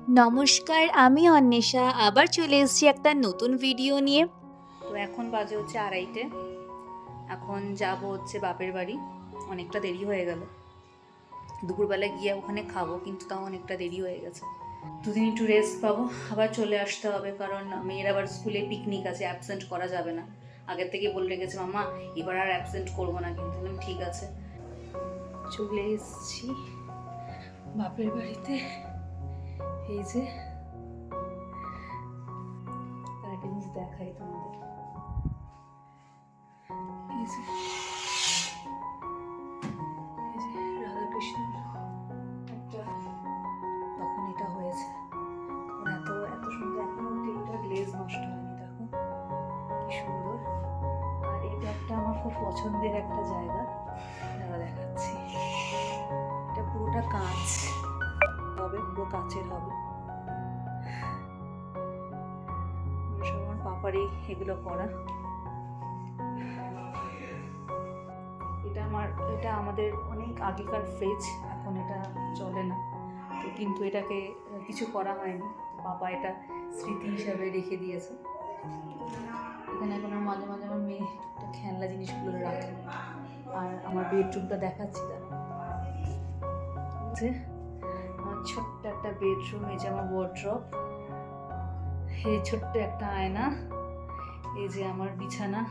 নমস্কার, আমি অন্বেষা আবার চলে এসেছি একটা নতুন ভিডিও নিয়ে। তো এখন বাজে হচ্ছে 2:30। এখন যাব হচ্ছে বাপের বাড়ি। অনেকটা দেরি হয়ে গেল, দুপুরবেলা গিয়ে ওখানে খাবো, কিন্তু তাও অনেকটা দেরি হয়ে গেছে। দুদিন একটু রেস্ট পাবো, আবার চলে আসতে হবে, কারণ মেয়ের আবার স্কুলে পিকনিক আছে, অ্যাবসেন্ট করা যাবে না। আগের থেকে বলে রেখেছে মামা এবার আর অ্যাবসেন্ট করবো না, কিন্তু বললাম ঠিক আছে। চলে এসেছি বাপের বাড়িতে। এই যে একটা জিনিস দেখাই তোমাদের, এই যে রাধাকৃষ্ণ একটা তখন এটা হয়েছে, এত এত সুন্দর, এখনো এটা গ্লেজ নষ্ট হয়নি, দেখো কি সুন্দর। আর এটা একটা আমার খুব পছন্দের একটা জায়গা, দেখাচ্ছি। এটা পুরোটা কাঁচ হবে, পুরো কাঁচের হবে। সব আমার পাপারই এগুলো করা। এটা আমাদের অনেক আগেকার ফ্রিজ, এখন এটা চলে না, তো কিন্তু এটাকে কিছু করা হয়নি, বাবা এটা স্মৃতি হিসাবে রেখে দিয়েছে। এখানে এখন মাঝে মাঝে আমার মেয়ে একটা খেলনা জিনিসগুলো রাখে। আর আমার বেডরুমটা দেখাচ্ছি, যে আমার ছোট্ট একটা বেডরুম, এই যে আমার ওয়ার্ড্রপ, এই ছোট্ট একটা আয়না, এই যে আমার বিছানা,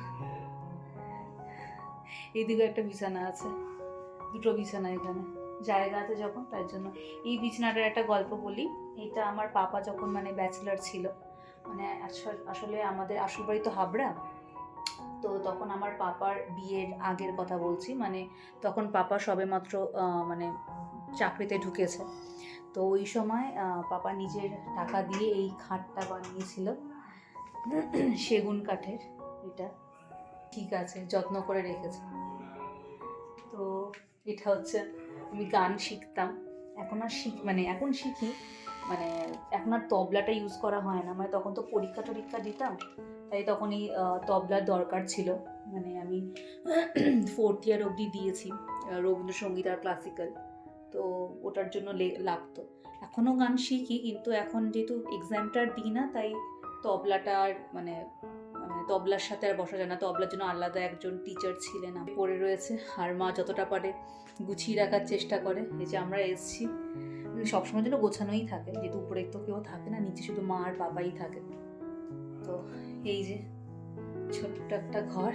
এইদিকে একটা বিছানা আছে, দুটো বিছানা এখানে জায়গা আছে যখন, তাই জন্য। এই বিছানাটার একটা গল্প বলি। এটা আমার পাপা যখন ব্যাচেলার ছিল, আসলে আমাদের আসল বাড়ি তো হাবড়া, তো তখন আমার পাপার বিয়ের আগের কথা বলছি, তখন পাপা সবেমাত্র চাকরিতে ঢুকেছে। তো ওই সময় পাপা নিজের টাকা দিয়ে এই খাটটা বানিয়েছিল, সেগুন কাঠের। এটা ঠিক আছে, যত্ন করে রেখেছে। তো এটা হচ্ছে, আমি গান শিখতাম, এখন আর এখন শিখি, এখন আর তবলাটা ইউজ করা হয় না, তখন তো পরীক্ষা দিতাম, তাই তখন এই তবলার দরকার ছিল। আমি 4th ইয়ার অবধি দিয়েছি রবীন্দ্রসঙ্গীত আর ক্লাসিক্যাল, তো ওটার জন্য লাগতো। এখনও গান শিখি, কিন্তু এখন যেহেতু এক্সামটা দিই না, তাই তবলাটা আর তবলার সাথে আর বসা যায় না, তবলার জন্য আলাদা একজন টিচার ছিলেন, পড়ে রয়েছে। আর মা যতটা পারে গুছিয়ে রাখার চেষ্টা করে। এই যে আমরা এসেছি, সবসময় যেন গোছানোই থাকে, যেহেতু উপরে তো কেউ থাকে না, নিচে শুধু মা আর বাবাই থাকে। তো এই যে ছোট্ট একটা ঘর,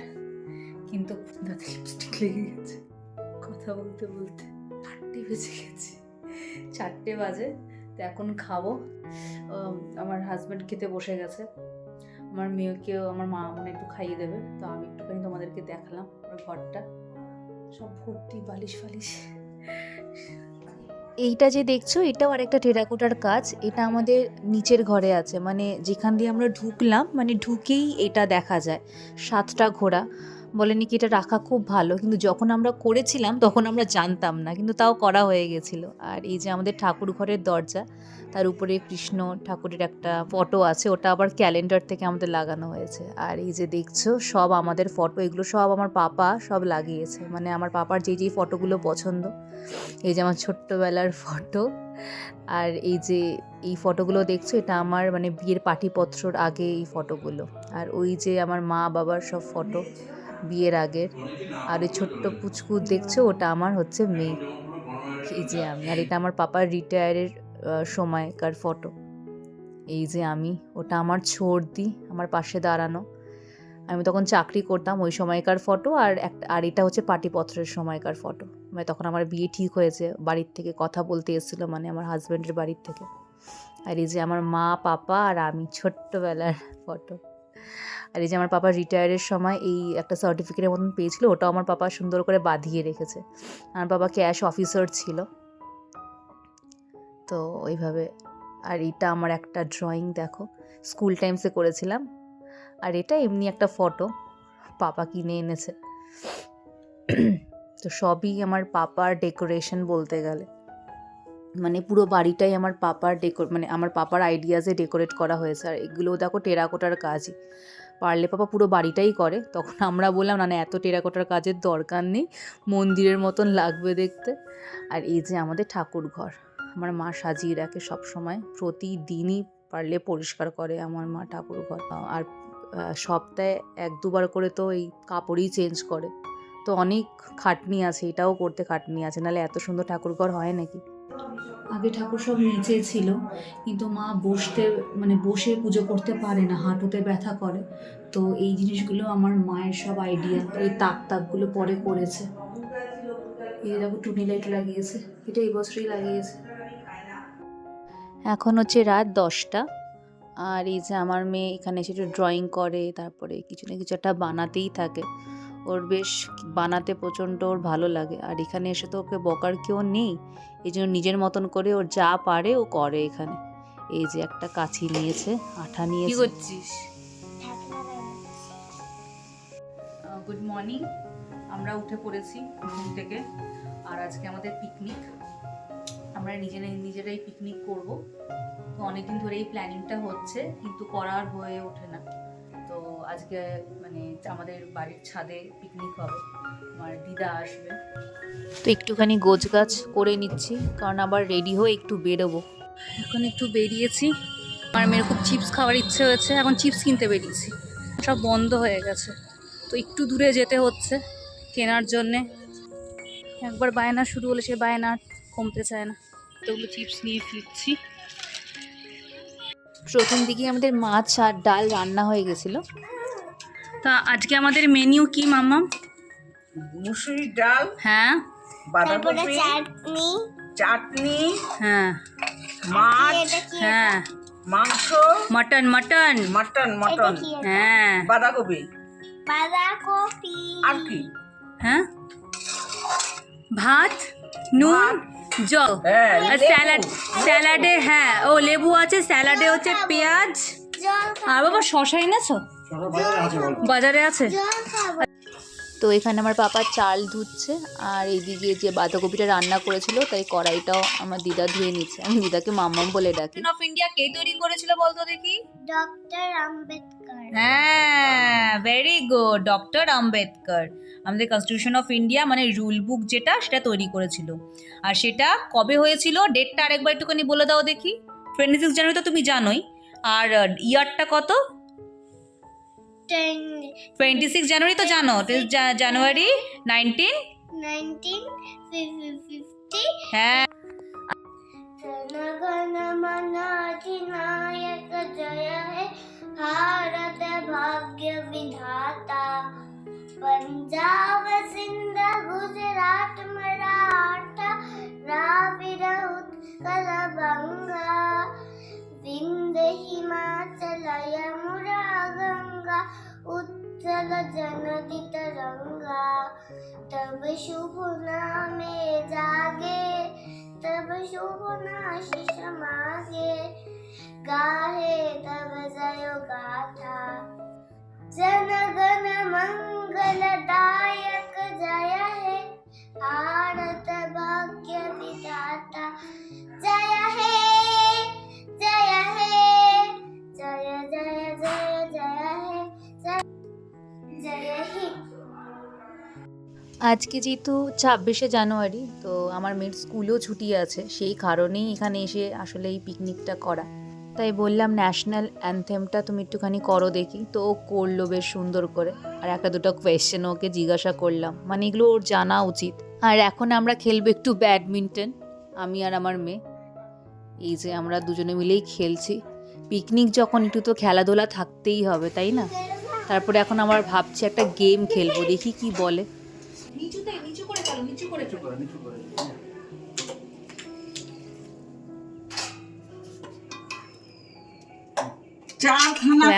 কিন্তু দাঁতে লিপস্টিক লেগে গেছে কথা বলতে বলতে। 4টে বেজে গেছে, 4টে বাজে। তো এখন খাবো। আমার হাজব্যান্ড খেতে বসে গেছে, আমার মেয়েকেও আমার মা একটু খাইয়ে দেবে। তো আমি একটুখানি তোমাদেরকে দেখালাম ওর ঘরটা, সব ভর্তি বালিশ ফালিশ। এইটা যে দেখছো, এটাও আরেকটা টেরাকোটার কাজ। এটা আমাদের নিচের ঘরে আছে, যেখান দিয়ে আমরা ঢুকলাম, ঢুকেই এটা দেখা যায় 7টা ঘোড়া। বলেনি কি এটা রাখা খুব ভালো, কিন্তু যখন আমরা করেছিলাম তখন আমরা জানতাম না, কিন্তু তাও করা হয়ে গেছিলো। আর এই যে আমাদের ঠাকুর ঘরের দরজা, তার উপরে কৃষ্ণ ঠাকুরের একটা ফটো আছে, ওটা আবার ক্যালেন্ডার থেকে আমাদের লাগানো হয়েছে। আর এই যে দেখছো সব আমাদের ফটো, এগুলো সব আমার পাপা সব লাগিয়েছে, আমার পাপার যেই ফটোগুলো পছন্দ। এই যে আমার ছোট্টবেলার ফটো। আর এই ফটোগুলো দেখছো, এটা আমার বিয়ের পাটিপত্রর আগে এই ফটোগুলো। আর ওই যে আমার মা বাবার সব ফটো বিয়ের আগের। আর ওই ছোট্ট পুচকু দেখছো, ওটা আমার হচ্ছে মেয়ে, এই যে আমি। আর এটা আমার পাপার রিটায়ারের সময়কার ফটো। এই যে আমি, ওটা আমার ছর্দি, আমার পাশে দাঁড়ানো, আমি তখন চাকরি করতাম, ওই সময়কার ফটো। আর এটা হচ্ছে পাটিপত্রের সময়কার ফটো, তখন আমার বিয়ে ঠিক হয়েছে, বাড়ির থেকে কথা বলতে এসেছিলো, আমার হাজব্যান্ডের বাড়ির থেকে। আর এই যে আমার মা পাপা আর আমি, ছোট্টবেলার ফটো। আর এই যে আমার পাপা রিটায়ারের সময় এই একটা সার্টিফিকেটের মতন পেয়েছিল, ওটাও আমার পাপা সুন্দর করে বাঁধিয়ে রেখেছে। আমার বাবা ক্যাশ অফিসার ছিল, তো ওইভাবে। আর এটা আমার একটা ড্রয়িং, দেখো স্কুল টাইমসে করেছিলাম। আর এটা এমনি একটা ফটো, পাপা কিনে এনেছে। তো সবই আমার পাপার ডেকোরেশন বলতে গেলে, পুরো বাড়িটাই আমার পাপার আমার পাপার আইডিয়াসে ডেকোরেট করা হয়েছে। আর এগুলোও দেখো টেরাকোটার কাজই, পারলে পাপা পুরো বাড়িটাই করে। তখন আমরা বললাম না এত টেরাকোটার কাজের দরকার নেই, মন্দিরের মতন লাগবে দেখতে। আর এই যে আমাদের ঠাকুর ঘর, আমার মা সাজিয়ে রাখে সব সময়, প্রতিদিনই পারলে পরিষ্কার করে আমার মা ঠাকুর ঘর। আর সপ্তাহে 1-2বার করে তো এই কাপড়ই চেঞ্জ করে। তো অনেক খাটনি আছে, এটাও করতে খাটনি আছে, নাহলে এত সুন্দর ঠাকুর ঘর হয় নাকি। আগে ঠাকুর সব নিচে ছিল, কিন্তু মা বসে পুজো করতে পারে না, হাঁটুতে ব্যথা করে। তো এই জিনিসগুলো আমার মায়ের সব আইডিয়া, এই তাকগুলো পরে করেছে। এই দেখো টুনি লাইট লাগিয়েছে, এটা এই বছরই লাগিয়েছে। এখন হচ্ছে রাত 10টা, আর এই যে আমার মেয়ে এখানে এসে একটু ড্রয়িং করে, তারপরে কিছু না কিছু একটা বানাতেই থাকে। ওর বেশ বানাতে প্রচণ্ড ওর ভালো লাগে। আর এখানে এসে তো ওকে বকার কেউ নেই, এই জন্য নিজের মতন করে ওর যা পারে ও করে এখানে। এই যে একটা কাঁচি নিয়েছে, আঠা নিয়েছে। কি করছিস? গুড মর্নিং, আমরা উঠে পড়েছি ঘুম থেকে। আর আজকে আমাদের পিকনিক, আমরা নিজেরাই পিকনিক করব। তো অনেকদিন ধরে এই প্ল্যানিংটা হচ্ছে, কিন্তু করার হয়ে ওঠে না। তো আজকে মানে আমাদের বাড়ির ছাদে পিকনিক হবে, আমার দিদা আসবে। তো একটুখানি গোছগাছ করে নিচ্ছি, কারণ আবার রেডি হয়ে একটু বেরোবো। এখন একটু বেরিয়েছি, আমার মেয়ের খুব চিপস খাওয়ার ইচ্ছে হয়েছে, এখন চিপস কিনতে বেরিয়েছি। সব বন্ধ হয়ে গেছে, তো একটু দূরে যেতে হচ্ছে কেনার জন্যে। একবার বায়না শুরু হলে সে বায়না কমতে চায় না। ওগুলো চিপস নিয়ে ফিরছি। প্রথম দিকে আমাদের মাছ আর ডাল রান্না হয়ে গেছিল। তা আজকে আমাদের মেনু কি মাম্মা? মুসুরি ডাল, হ্যাঁ, বাঁধাকপি, চাটনি, হ্যাঁ, মাছ, হ্যাঁ, মাংস, মটন, হ্যাঁ, বাঁধাকপি, আর কি? হ্যাঁ, ভাত, নুন, জল, আর স্যালাডে, হ্যাঁ ও লেবু আছে, স্যালাডে হচ্ছে পেঁয়াজ। আর বাবা শশা এনেছো? বাজারে আছে। তো এখানে আমার পাপা চাল ধুচ্ছে, আর এইদিকে যে বাঁধাকপিটা রান্না করেছিল তাই কড়াইটাও আমার দিদা ধুয়ে নিচ্ছে। আমি দিদাকে মাম্মাম বলে ডাকি। অফ ইন্ডিয়া কে তৈরি করেছিল বলতো দেখি? ডক্টর আম্বেদকর। হ্যাঁ, ভেরি গুড, ডক্টর আম্বেদকর আমাদের কনস্টিটিউশন অফ ইন্ডিয়া মানে রুল বুক যেটা, সেটা তৈরি করেছিল। আর সেটা কবে হয়েছিল, ডেটটা আরেকবার একটুখানি বলে দাও দেখি। 26 জানুয়ারি তো তুমি জানোই, আর ইয়ারটা কত? 26 জানুয়ারি তো জানো, জানুয়ারি 1950। হ্যাঁ। जनगण मन अधिनायक जय हे भारत भाग्य विधाता। पंजाब सिंध गुजरात मराठा द्राविड़ उत्कल बंगा विंध्य हिमाचल यमुना गंगा उत्कल जननी तरंगा। तब शुभ नामे जागे, तब शुभ आशीष मांगे, गाहे तब जय गाथा। जनगण मंगलदायक जय हे भारत भाग्य विधाता। जय हे जय हे जय जय जय जय हे जय हे। আজকে যেহেতু 26শে জানুয়ারি, তো আমার মেয়ের স্কুলেও ছুটি আছে, সেই কারণেই এখানে এসে আসলে এই পিকনিকটা করা। তাই বললাম ন্যাশনাল অ্যানথেমটা তুমি একটুখানি করো দেখি। তো ও করলো বেশ সুন্দর করে, আর একটা দুটো কোয়েশ্চেন ওকে জিজ্ঞাসা করলাম, মানে এগুলো ওর জানা উচিত। আর এখন আমরা খেলবো একটু ব্যাডমিন্টন, আমি আর আমার মেয়ে। এই যে আমরা দুজনে মিলেই খেলছি। পিকনিক যখন একটু তো খেলাধুলা থাকতেই হবে, তাই না? তারপরে এখন আমার ভাবছি একটা গেম খেলবো, দেখি কি বলে। নিচু করে ফেলো, নিচু করে ফেলো।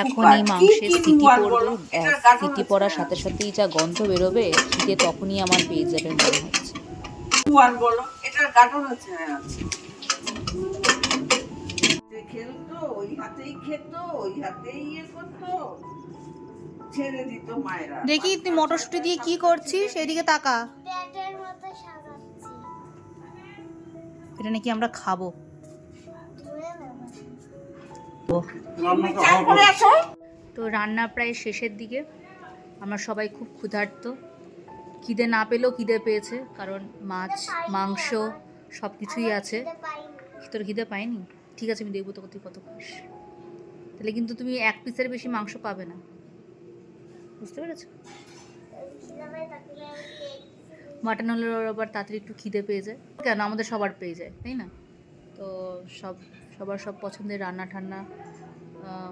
এখন এই মাংসের সিটি পড়বে, সিটি পড়ার সাথে সাথেই যা গন্ধ বেরোবে শীতে, তখনই আমার পেয়ে যাবে মনে হচ্ছে। বলো, এটার গাঠন আছে। খেলতো ওই হাতেই খেত, ওই হাতেই ইয়ে করতো, ছেড়ে দিত মায়েরা। দেখি তুই মটরশুঁটি দিয়ে কি করছিস, সেদিকে তাকা। ব্যাটের মতো সাজাচ্ছি। এটা নাকি আমরা খাবো। তো রান্না প্রায় শেষের দিকে, আমরা সবাই খুব ক্ষুধার্ত। খিদে না পেলেও খিদে পেয়েছে, কারণ মাছ মাংস সব কিছুই আছে। তোর খিদে পায়নি? ঠিক আছে, আমি দেখবো তোকে তুই কত খাস। তাহলে কিন্তু তুমি 1 পিসের বেশি মাংস পাবে না, বুঝতে পেরেছো? মাটন হলে ওর আবার তাড়াতাড়ি একটু খিদে পেয়ে যায়, কেন আমাদের সবার পেয়ে যায়, তাই না? তো সবার সব পছন্দের রান্না ঠান্না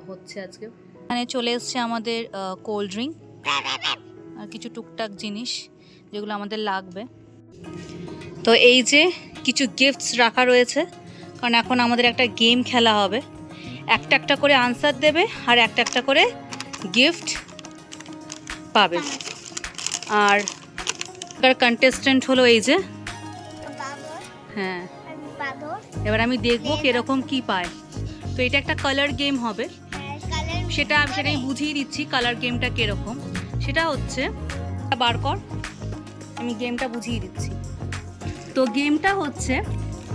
হচ্ছে আজকে। এখানে চলে এসছে আমাদের কোল্ড ড্রিঙ্ক আর কিছু টুকটাক জিনিস যেগুলো আমাদের লাগবে। তো এই যে কিছু গিফটস রাখা রয়েছে, কারণ এখন আমাদের একটা গেম খেলা হবে। একটা একটা করে আনসার দেবে আর একটা একটা করে গিফট পাবে। আর কন্টেস্টেন্ট হলো এই যে, হ্যাঁ, এবার আমি দেখবো কিরকম কি পায়। তো এটা একটা কালার গেম হবে, সেটাই বুঝিয়ে দিচ্ছি কালার গেমটা কিরকম। সেটা হচ্ছে, বার কর, আমি গেমটা বুঝিয়ে দিচ্ছি। তো গেমটা হচ্ছে,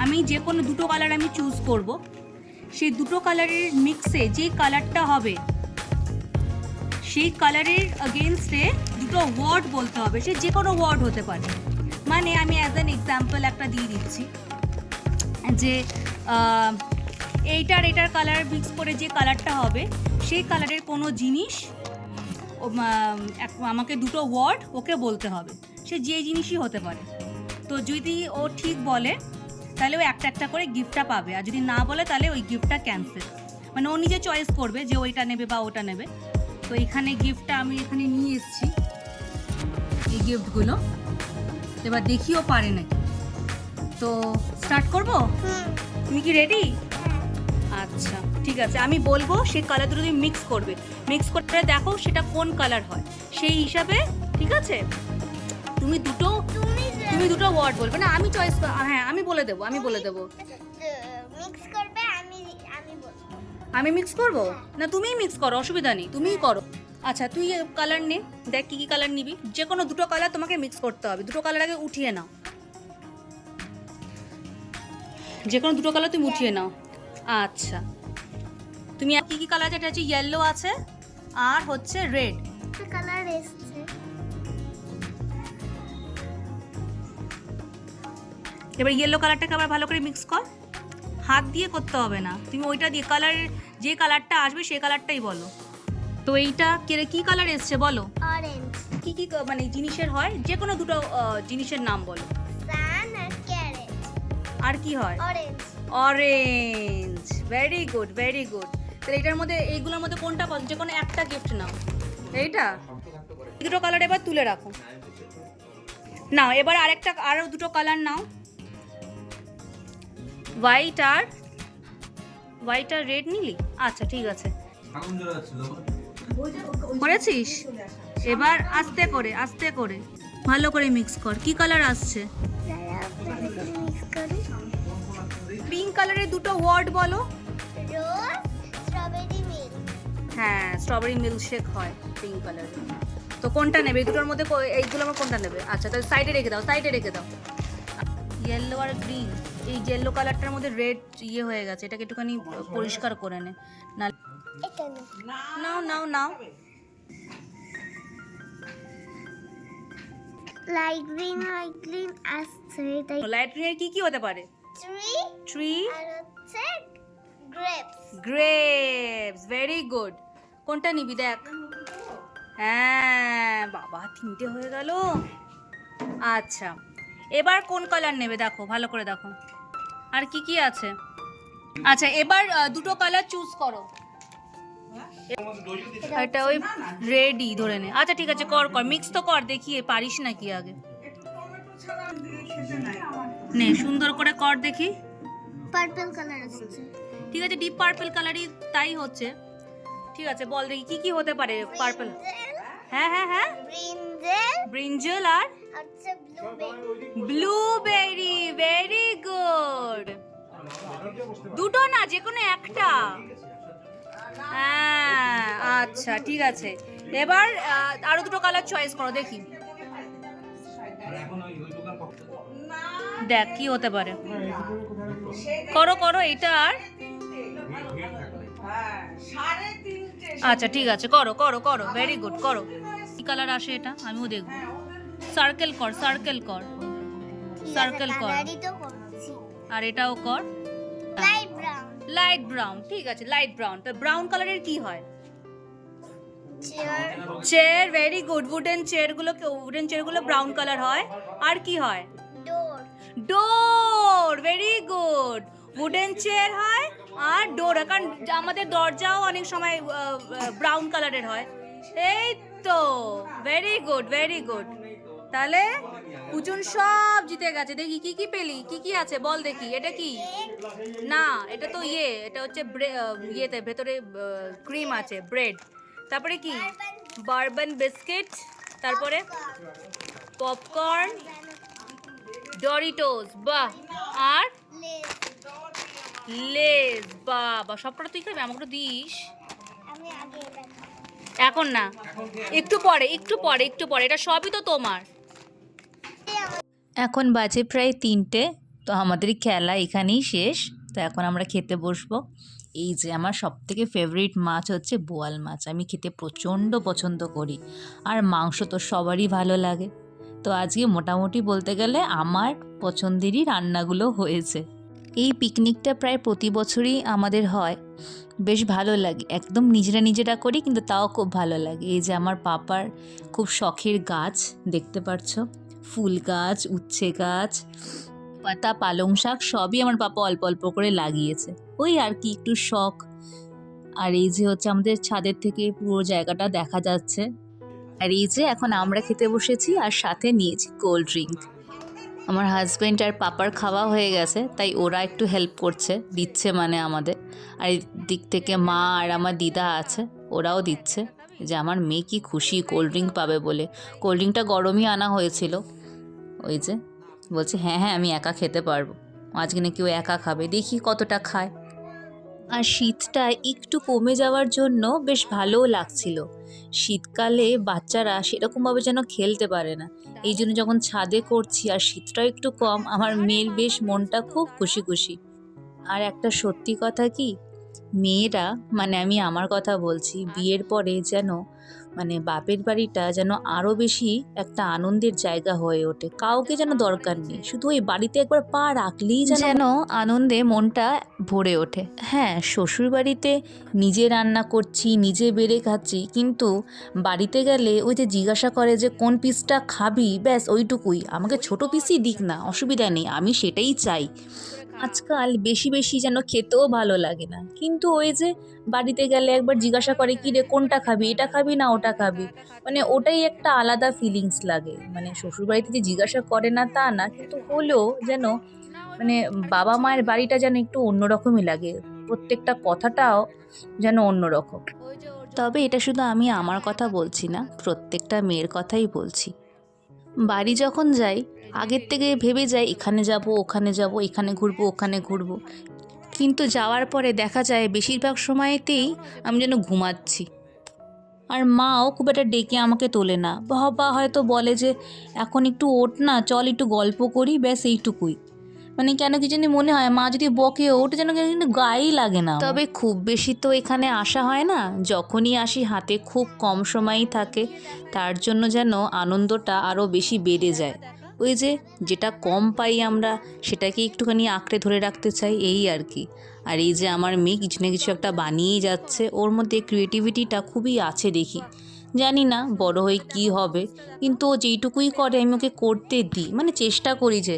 আমি যে কোনো দুটো কালার আমি চুজ করব, সেই দুটো কালারের মিক্সে যে কালারটা হবে সেই কালারের এগেনস্টে দুটো ওয়ার্ড বলতে হবে। সে যে কোনো ওয়ার্ড হতে পারে। মানে আমি অ্যাজ অ্যান এক্সাম্পল একটা দিয়ে দিচ্ছি যে এইটার কালার মিক্স করে যে কালারটা হবে সেই কালারের কোনো জিনিস আমাকে দুটো ওয়ার্ড ওকে বলতে হবে, সে যে জিনিসই হতে পারে। তো যদি ও ঠিক বলে তাহলে ও একটা একটা করে গিফটটা পাবে, আর যদি না বলে তাহলে ওই গিফটটা ক্যান্সেল। মানে ও নিজে চয়েস করবে যে ওইটা নেবে বা ওটা নেবে। তো এখানে গিফটটা আমি এখানে নিয়ে এসেছি, এই গিফটগুলো। এবার দেখিও পারে নাকি। তো স্টার্ট করব? তুমি কি রেডি? আচ্ছা ঠিক আছে, আমি বলবো সেই কালার দুটো তুমি মিক্স করবে, মিক্স করে দেখো সেটা কোন কালার হয় সেই হিসাবে, ঠিক আছে? তুমি দুটো ওয়ার্ড বলবে না, আমি চয়েস, হ্যাঁ আমি বলে দেবো মিক্স করবে, আমি মিক্স করব না, তুমিই মিক্স করো, অসুবিধা নেই, তুমিই করো। আচ্ছা তুই কালার নে, দেখ কি কি কালার নিবি। যে কোনো দুটো কালার তোমাকে মিক্স করতে হবে, দুটো কালার আগে উঠিয়ে নাও, যে কোনো দুটো কালার তুমি উঠিয়ে নাও। আচ্ছা তুমি কি কি কালার আছে? এটা হচ্ছে ইয়েলো আছে আর হচ্ছে রেড কালার এসছে। এবার ইয়েলো কালারটাকে আবার ভালো করে মিক্স কর, হাত দিয়ে করতে হবে না, তুমি ওইটা দিয়ে কালারের যে কালারটা আসবে সেই কালারটাই বলো। তো এইটা কি কালার এসছে বলো? অরেঞ্জ। কি কি মানে জিনিসের হয়, যে কোনো দুটো জিনিসের নাম বলো। সান আর ক্যারেট। আর কি হয়? Orange. Orange, very good very good. তাহলে এটার মধ্যে, এইগুলোর মধ্যে কোনটা পছন্দ? যে কোনো একটা গিফট নাও। এইটা দুটো কালার এবার তুলে রাখো। নাও এবার আরো দুটো কালার নাও, হোয়াইট আর রেড নিলি? আচ্ছা ঠিক আছে, করেছিস? এবার আস্তে করে ভালো করে মিক্স কর। কি কালার আসছে? মিক্স করি। পিঙ্ক কালারের দুটো ওয়ার্ড বলো। রোজ, স্ট্রবেরি মিল্ক। হ্যাঁ, স্ট্রবেরি মিল্কশেক হয় পিঙ্ক কালারের। তো কোনটা নেবে এই দুটোর মধ্যে? এইগুলো আমার কোনটা নেবে? আচ্ছা তাহলে সাইডে রেখে দাও। ইয়েলো আর গ্রিন, এই ইয়েলো কালারটার মধ্যে রেড হয়ে গেছে, এটাকে একটুখানি পরিষ্কার করে নে। না এটা নাও। লাইট গ্রিন আসছে। এটাই লাইট গ্রিনের কি হতে পারে? ট্রি আর হচ্ছে গ্রেপস, ভেরি গুড। কোনটা নিবি দেখ? হ্যাঁ বাবা, 3টে হয়ে গেল। আচ্ছা এবার কোন কালার নেবে দেখো, ভালো করে দেখো আর কি আছে। আচ্ছা এবার দুটো কালার চুজ করো। এটা ওই রেডি ধরে নে। আচ্ছা ঠিক আছে, কর মিক্স তো কর, দেখি পারিস নাকি আগে। নে সুন্দর করে কর দেখি। পার্পল কালার আসছে। ঠিক আছে, ডিপ পার্পল কালারই তাই হচ্ছে। ঠিক আছে বল দেখি কি হতে পারে পার্পল। হ্যাঁ ব্রিঞ্জল আর হচ্ছে ব্লুবেরি, ভেরি গুড। দুটো না, যে কোনো একটা। হ্যাঁ আচ্ছা ঠিক আছে, এবার আরো দুটো কালার চয়েস করো দেখি, দেখ কি হতে পারে। করো এটা আর আচ্ছা ঠিক আছে, করো ভেরি গুড, করো। কি কালার আসে এটা আমিও দেখবো। সার্কেল কর, আর এটাও কর। লাইট ব্রাউন, ঠিক আছে লাইট ব্রাউন। তো ব্রাউন কালারের কি হয়? Chair chair, very good. Wooden চেয়ারগুলো ব্রাউন কালার হয়। আর কি হয়? Door door, very good. Wooden chair হয় আর ডোর, কারণ আমাদের দরজাও অনেক সময় ব্রাউন কালারের হয়। এই তো, ভেরি গুড ভেরি গুড। তাহলে পুচুন সব জিতে গেছে। দেখি কি কি পেলি, কি কি আছে বল দেখি। এটা কি? না, এটা তো এটা হচ্ছে ইয়েতে ভেতরে ক্রিম আছে, ব্রেড। তারপরে কি? বারবান বিস্কিট, তারপরে পপকর্ন, ডরিটোস, বাহ, আর লেজ, বাবা সবটা তুই খাবি, আমাকে দিস। আমি আগে এটা এখন না, একটু পরে একটু পরে একটু পরে, এটা সবই তো তোমার। এখন বাজে প্রায় 3টে, তো আমাদের খেলা এখানেই শেষ। তো এখন আমরা খেতে বসবো। এই যে আমার সবথেকে ফেভারিট মাছ হচ্ছে বোয়াল মাছ, আমি খেতে প্রচণ্ড পছন্দ করি। আর মাংস তো সবারই ভালো লাগে। তো আজকে মোটামুটি বলতে গেলে আমার পছন্দেরই রান্নাগুলো হয়েছে। এই পিকনিকটা প্রায় প্রতি বছরই আমাদের হয়, বেশ ভালো লাগে। একদম নিজেরা করি, কিন্তু তাও খুব ভালো লাগে। এই যে আমার পাপার খুব শখের গাছ দেখতে পাচ্ছ, ফুল গাছ, উচ্ছে গাছ, পাতা, পালং শাক সবই আমার পাপা অল্প অল্প করে লাগিয়েছে। ওই আর কি, একটু শখ। আর এই যে হচ্ছে আমাদের ছাদের থেকে পুরো জায়গাটা দেখা যাচ্ছে। আর এই যে এখন আমরা খেতে বসেছি আর সাথে নিয়েছি কোল্ড ড্রিঙ্ক। আমার হাজব্যান্ড আর পাপার খাওয়া হয়ে গেছে, তাই ওরা একটু হেল্প করছে, দিচ্ছে মানে আমাদের। আর দিক থেকে মা আর আমার দিদা আছে, ওরাও দিচ্ছে। যে আমার মেয়ে কি খুশি কোল্ড ড্রিঙ্ক পাবে বলে। কোল্ড ড্রিঙ্কটা গরমই আনা হয়েছিল। ওই যে বলছে হ্যাঁ হ্যাঁ আমি একা খেতে পারবো, আজকে নাকি ও একা খাবে, দেখি কতটা খায়। আর শীতটা একটু কমে যাওয়ার জন্য বেশ ভালোও লাগছিল। শীতকালে বাচ্চারা সেরকমভাবে যেন খেলতে পারে না, এই জন্য যখন ছাদে করছি আর শীতটাও একটু কম, আমার মেয়ের বেশ মনটা খুব খুশি খুশি। আর একটা সত্যি কথা কি, মেয়েরা মানে আমি আমার কথা বলছি, বিয়ের পরে যেন মানে বাপের বাড়িটা যেন আরও বেশি একটা আনন্দের জায়গা হয়ে ওঠে। কাউকে যেন দরকার নেই, শুধু ওই বাড়িতে একবার পা রাখলেই যেন আনন্দে মনটা ভরে ওঠে। হ্যাঁ, শ্বশুর বাড়িতে নিজে রান্না করছি, নিজে বেড়ে খাচ্ছি, কিন্তু বাড়িতে গেলে ওই যে জিজ্ঞাসা করে যে কোন পিসটা খাবি, ব্যাস ওইটুকুই, আমাকে ছোট পিসই দিক না, অসুবিধা নেই, আমি সেটাই চাই। আজকাল বেশি বেশি যেন খেতেও ভালো লাগে না, কিন্তু ওই যে বাড়িতে গেলে একবার জিজ্ঞাসা করে কি রে কোনটা খাবি, এটা খাবি না ওটা খাবি, মানে ওটাই একটা আলাদা ফিলিংস লাগে। মানে শ্বশুরবাড়িতে যে জিজ্ঞাসা করে না তা না, কিন্তু হলেও যেন মানে বাবা মায়ের বাড়িটা যেন একটু অন্যরকমই লাগে, প্রত্যেকটা কথাটাও যেন অন্যরকম। তবে এটা শুধু আমি আমার কথা বলছি না, প্রত্যেকটা মেয়ের কথাই বলছি। বাড়ি যখন যাই আগের থেকে ভেবে যাই এখানে যাব ওখানে যাব, এখানে ঘুরবো ওখানে ঘুরবো, কিন্তু যাওয়ার পরে দেখা যায় বেশিরভাগ সময়তেই আমি যেন ঘুমাচ্ছি। আর মাও খুব একটা ডেকে আমাকে তোলে না, বা হয়তো বলে যে এখন একটু ওঠ না, চল একটু গল্প করি, ব্যাস এইটুকুই। মানে কেন কি জানি মনে হয় মা যদি বকে ওঠে যেন কিন্তু গায়েই লাগে না। তবে খুব বেশি তো এখানে আসা হয় না, যখনই আসি হাতে খুব কম সময়ই থাকে, তার জন্য যেন আনন্দটা আরও বেশি বেড়ে যায়। ওই যে যেটা কম পাই আমরা সেটাকে একটুখানি আঁকড়ে ধরে রাখতে চাই, এই আর কি। আর এই যে আমার মেয়ে কিছু না কিছু একটা বানিয়েই যাচ্ছে, ওর মধ্যে ক্রিয়েটিভিটিটা খুবই আছে দেখি। জানি না বড় হয়ে কী হবে, কিন্তু ও যেইটুকুই করে আমি ওকে করতে দিই, মানে চেষ্টা করি যে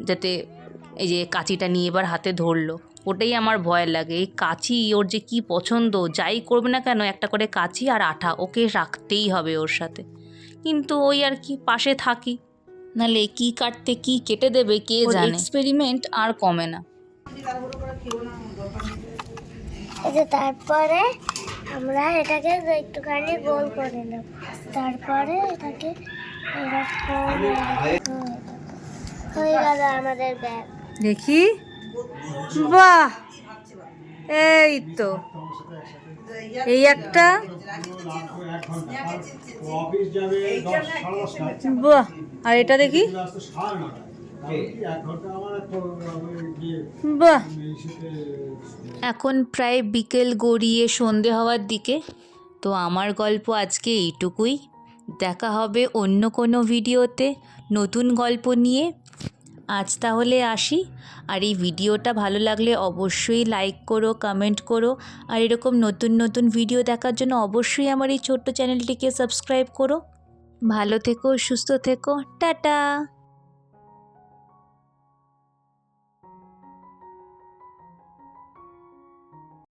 যাতে এই যে কাঁচিটা নিয়ে এবার হাতে ধরলো, ওটাই আমার ভয় লাগে। এই কাঁচি ওর যে কি পছন্দ, যাই করবে না কেন একটা করে কাঁচি আর আঠা ওকে রাখতেই হবে ওর সাথে। কিন্তু ওই আর কি, পাশে থাকি, নাহলে কি কাটতে কি কেটে দেবে কে জানে। এক্সপেরিমেন্ট আর কমে না। এই যে তারপরে আমরা এটাকে একটুখানি গোল করে নেব, তারপরে এটাকে এরকম হয়ে গেল আমাদের ব্যাগ। দেখি, বাহ, এই তো এই একটা, বাহ, আর এটা দেখি, বাহ। এখন প্রায় বিকেল গড়িয়ে সন্ধে হওয়ার দিকে, তো আমার গল্প আজকে এইটুকুই। দেখা হবে অন্য কোনো ভিডিওতে নতুন গল্প নিয়ে। আজ তাহলে আসি। আর এই ভিডিওটা ভালো লাগলে অবশ্যই লাইক করো, কমেন্ট করো, আর এরকম নতুন নতুন ভিডিও দেখার জন্য অবশ্যই আমার এই ছোট্ট চ্যানেলটিকে সাবস্ক্রাইব করো। ভালো থেকো, সুস্থ থেকো, টাটা।